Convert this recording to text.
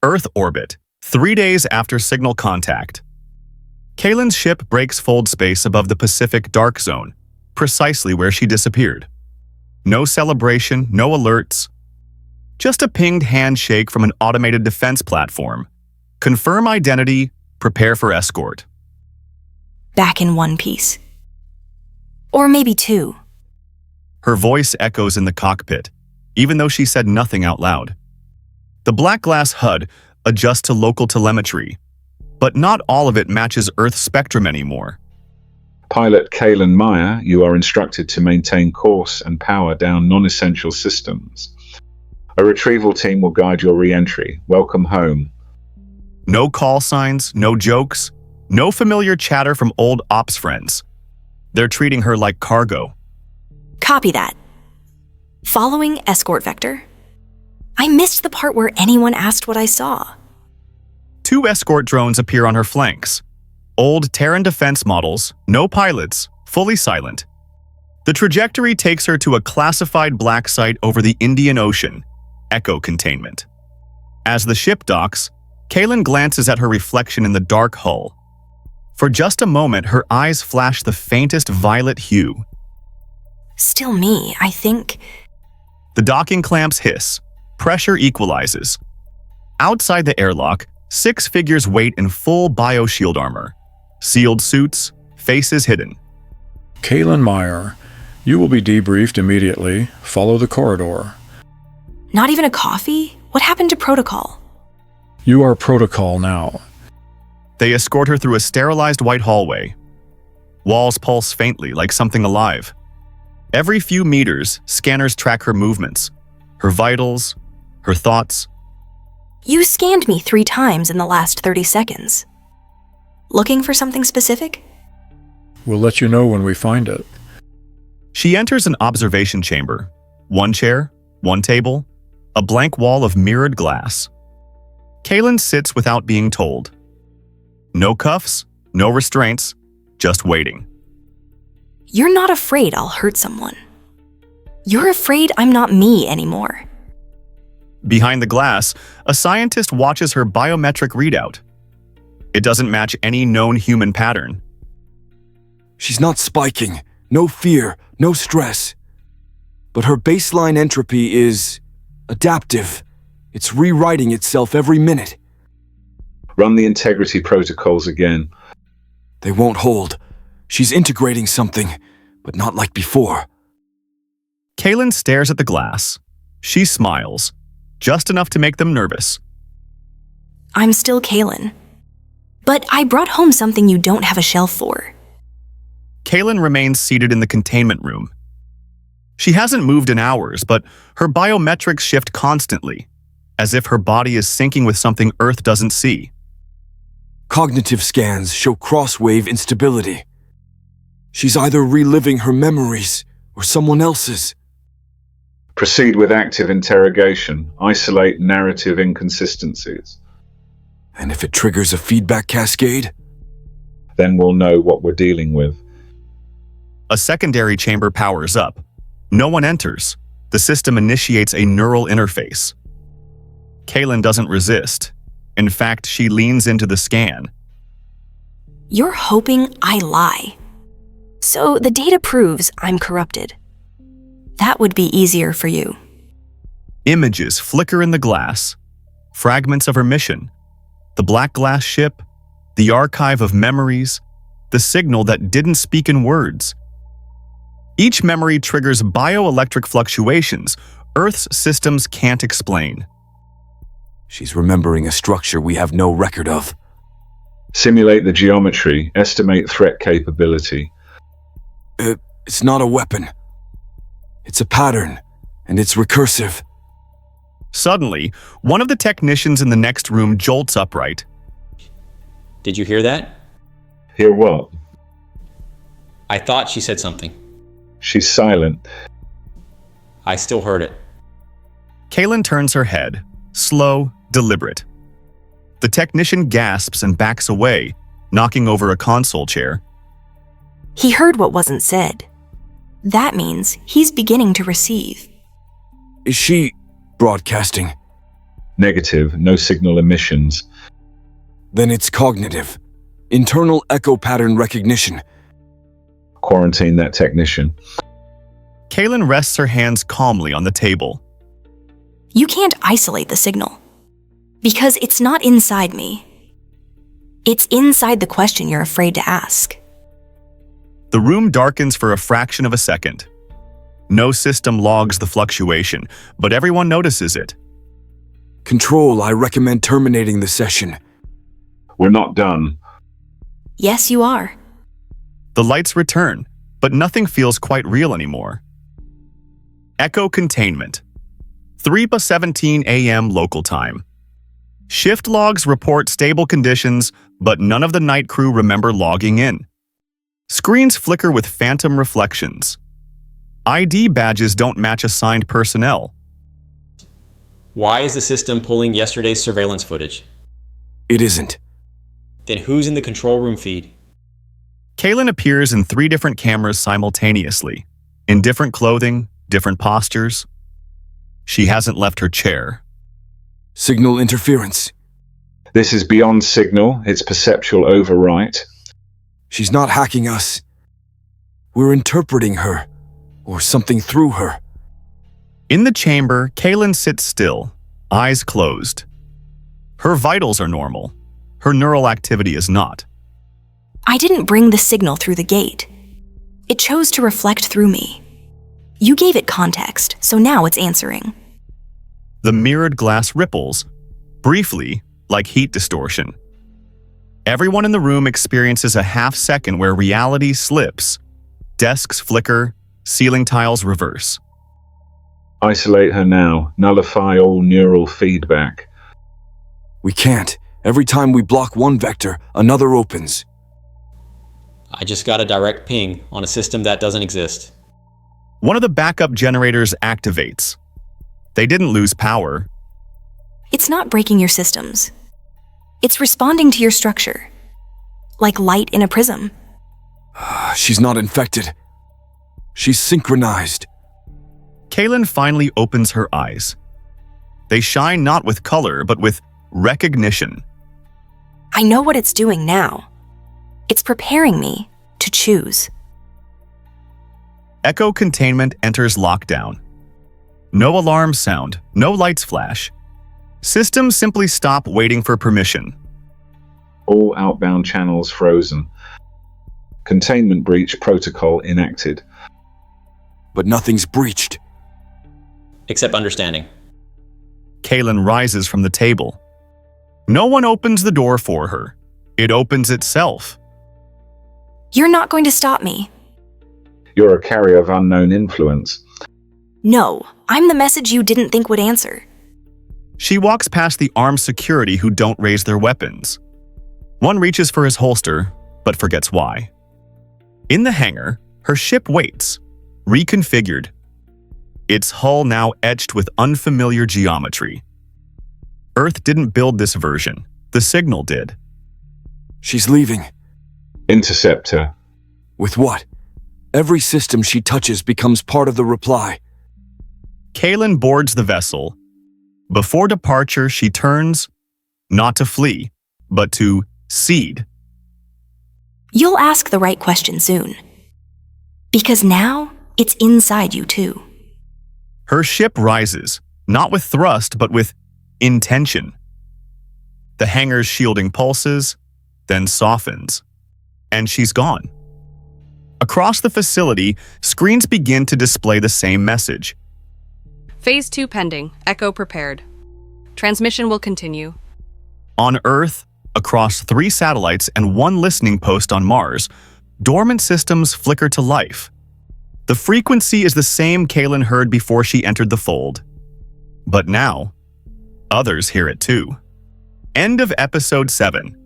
Earth orbit, 3 days after signal contact. Kaelen's ship breaks fold space above the Pacific Dark Zone, precisely where she disappeared. No celebration, no alerts. Just a pinged handshake from an automated defense platform. Confirm identity, prepare for escort. Back in one piece. Or maybe two. Her voice echoes in the cockpit, even though she said nothing out loud. The black glass HUD adjusts to local telemetry, but not all of it matches Earth's spectrum anymore. Pilot Kaelen Myre, you are instructed to maintain course and power down non-essential systems. A retrieval team will guide your re-entry. Welcome home. No call signs, no jokes, no familiar chatter from old ops friends. They're treating her like cargo. Copy that. Following escort vector. I missed the part where anyone asked what I saw. 2 escort drones appear on her flanks. Old Terran defense models, no pilots, fully silent. The trajectory takes her to a classified blacksite over the Indian Ocean, Echo Containment. As the ship docks, Kaelen glances at her reflection in the dark hull. For just a moment, her eyes flash the faintest violet hue. Still me, I think. The docking clamps hiss. Pressure equalizes. Outside the airlock, 6 figures wait in full bioshield armor. Sealed suits, faces hidden. Kaelen Myre, you will be debriefed immediately. Follow the corridor. Not even a coffee? What happened to protocol? You are protocol now. They escort her through a sterilized white hallway. Walls pulse faintly like something alive. Every few meters, scanners track her movements, her vitals, her thoughts. You scanned me 3 times in the last 30 seconds. Looking for something specific? We'll let you know when we find it. She enters an observation chamber. 1 chair, 1 table, a blank wall of mirrored glass. Kaelen sits without being told. No cuffs, no restraints, just waiting. You're not afraid I'll hurt someone. You're afraid I'm not me anymore. Behind the glass, a scientist watches her biometric readout. It doesn't match any known human pattern. She's not spiking, no fear, no stress. But her baseline entropy is adaptive. It's rewriting itself every minute. Run the integrity protocols again. They won't hold. She's integrating something, but not like before. Kaelen stares at the glass. She smiles, just enough to make them nervous. I'm still Kaelen. But I brought home something you don't have a shelf for. Kaelen remains seated in the containment room. She hasn't moved in hours, but her biometrics shift constantly, as if her body is syncing with something Earth doesn't see. Cognitive scans show crosswave instability. She's either reliving her memories or someone else's. Proceed with active interrogation. Isolate narrative inconsistencies. And if it triggers a feedback cascade? Then we'll know what we're dealing with. A secondary chamber powers up. No one enters. The system initiates a neural interface. Kaelen doesn't resist. In fact, she leans into the scan. You're hoping I lie. So the data proves I'm corrupted. That would be easier for you. Images flicker in the glass. Fragments of her mission. The black glass ship. The archive of memories. The signal that didn't speak in words. Each memory triggers bioelectric fluctuations Earth's systems can't explain. She's remembering a structure we have no record of. Simulate the geometry. Estimate threat capability. It's not a weapon. It's a pattern, and it's recursive. Suddenly, one of the technicians in the next room jolts upright. Did you hear that? Hear what? I thought she said something. She's silent. I still heard it. Kaelen turns her head, slow, deliberate. The technician gasps and backs away, knocking over a console chair. He heard what wasn't said. That means he's beginning to receive. Is she broadcasting? Negative, no signal emissions. Then it's cognitive. Internal echo pattern recognition. Quarantine that technician. Kaelen rests her hands calmly on the table. You can't isolate the signal. Because it's not inside me. It's inside the question you're afraid to ask. The room darkens for a fraction of a second. No system logs the fluctuation, but everyone notices it. Control, I recommend terminating the session. We're not done. Yes, you are. The lights return, but nothing feels quite real anymore. Echo Containment. 3:17 a.m. local time. Shift logs report stable conditions, but none of the night crew remember logging in. Screens flicker with phantom reflections. ID badges don't match assigned personnel. Why is the system pulling yesterday's surveillance footage? It isn't. Then who's in the control room feed? Kaelen appears in 3 different cameras simultaneously, in different clothing, different postures. She hasn't left her chair. Signal interference. This is beyond signal, it's perceptual overwrite. She's not hacking us. We're interpreting her, or something through her. In the chamber, Kaelen sits still, eyes closed. Her vitals are normal. Her neural activity is not. I didn't bring the signal through the gate. It chose to reflect through me. You gave it context, so now it's answering. The mirrored glass ripples, briefly, like heat distortion. Everyone in the room experiences a half-second where reality slips. Desks flicker, ceiling tiles reverse. Isolate her now. Nullify all neural feedback. We can't. Every time we block one vector, another opens. I just got a direct ping on a system that doesn't exist. One of the backup generators activates. They didn't lose power. It's not breaking your systems. It's responding to your structure. Like light in a prism. She's not infected. She's synchronized. Kaelen finally opens her eyes. They shine not with color, but with recognition. I know what it's doing now. It's preparing me to choose. Echo Containment enters lockdown. No alarms sound, no lights flash. Systems simply stop waiting for permission. All outbound channels frozen. Containment breach protocol enacted. But nothing's breached. Except understanding. Kaelen rises from the table. No one opens the door for her. It opens itself. You're not going to stop me. You're a carrier of unknown influence. No, I'm the message you didn't think would answer. She walks past the armed security who don't raise their weapons. One reaches for his holster, but forgets why. In the hangar, her ship waits, reconfigured. Its hull now etched with unfamiliar geometry. Earth didn't build this version. The signal did. She's leaving. Intercept her. With what? Every system she touches becomes part of the reply. Kaelen boards the vessel. Before departure, she turns, not to flee, but to cede. You'll ask the right question soon. Because now, it's inside you too. Her ship rises, not with thrust, but with intention. The hangar's shielding pulses, then softens, and she's gone. Across the facility, screens begin to display the same message. Phase 2 pending. Echo prepared. Transmission will continue. On Earth, across 3 satellites and 1 listening post on Mars, dormant systems flicker to life. The frequency is the same Kaelen heard before she entered the fold. But now, others hear it too. End of Episode 7.